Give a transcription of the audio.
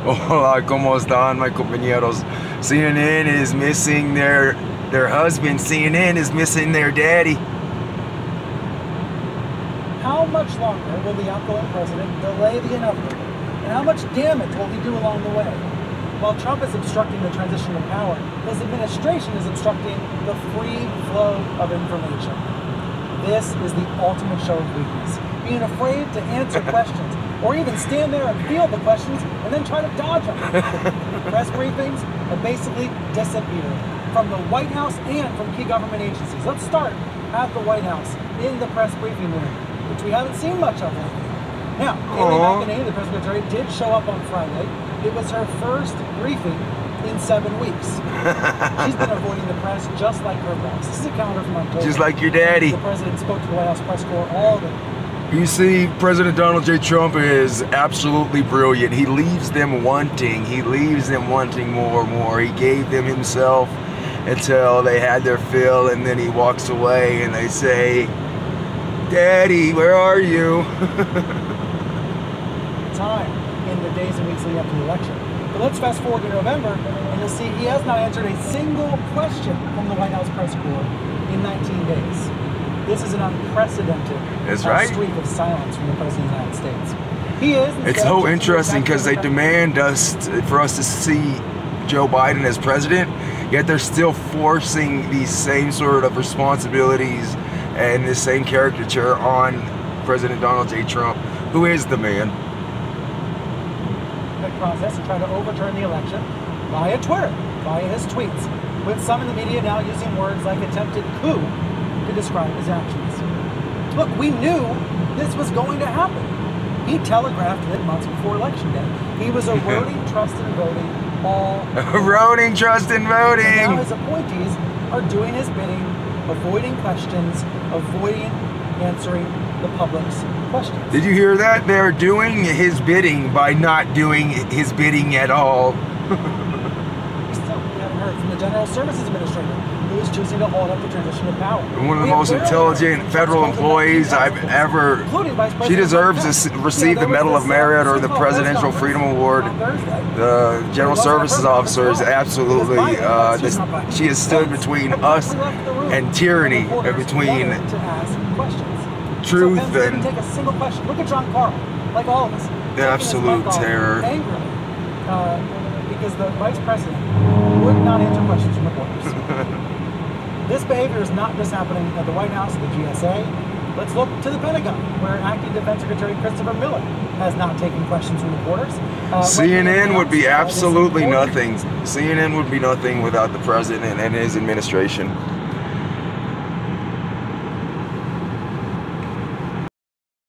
Hola, ¿cómo están, my compañeros? CNN is missing their husband. CNN is missing their daddy. How much longer will the outgoing president delay the inevitable? And how much damage will he do along the way? While Trump is obstructing the transition of power, his administration is obstructing the free flow of information. This is the ultimate show of weakness. Being afraid to answer questions, or even stand there and field the questions and then try to dodge them. Press briefings have basically disappeared from the White House and from key government agencies. Let's start at the White House in the press briefing room, which we haven't seen much of lately. Now, Haley McEnany, the press secretary, did show up on Friday. It was her first briefing in 7 weeks. She's been avoiding the press just like her boss. This is a calendar from October. Just like your daddy. The president spoke to the White House press corps all day. You see, President Donald J. Trump is absolutely brilliant. He leaves them wanting. He leaves them wanting more and more. He gave them himself until they had their fill, and then he walks away and they say, Daddy, where are you? Time in the days and weeks leading up to the election. But let's fast forward to November, and you'll see he has not answered a single question from the White House press corps in 19 days. This is an unprecedented streak of silence from the President of the United States. He is. It's so interesting because they demand for us to see Joe Biden as president, yet they're still forcing these same sort of responsibilities and this same caricature on President Donald J. Trump, who is the man. Process to try to overturn the election via Twitter, via his tweets, with some in the media now using words like attempted coup to describe his actions. Look, we knew this was going to happen. He telegraphed it months before Election Day. He was eroding trust in voting all eroding trust in voting. And now his appointees are doing his bidding, avoiding questions, avoiding answering the public's questions. Did you hear that? They're doing his bidding by not doing his bidding at all. We haven't heard from the General Services Administrator, who is choosing to hold up the transition of power. One of the most intelligent federal employees I've ever. She deserves to receive the Medal of Merit or the Presidential Freedom Award. The General Services Officer is absolutely. She has stood between us and tyranny, between truth and. Take a single question. Look at John Carl, like all of us. Absolute terror. Angrily, because the Vice President would not answer questions from reporters. This behavior is not just happening at the White House, the GSA. Let's look to the Pentagon, where Acting Defense Secretary Christopher Miller has not taken questions from reporters. CNN would be absolutely nothing. CNN would be nothing without the president and his administration.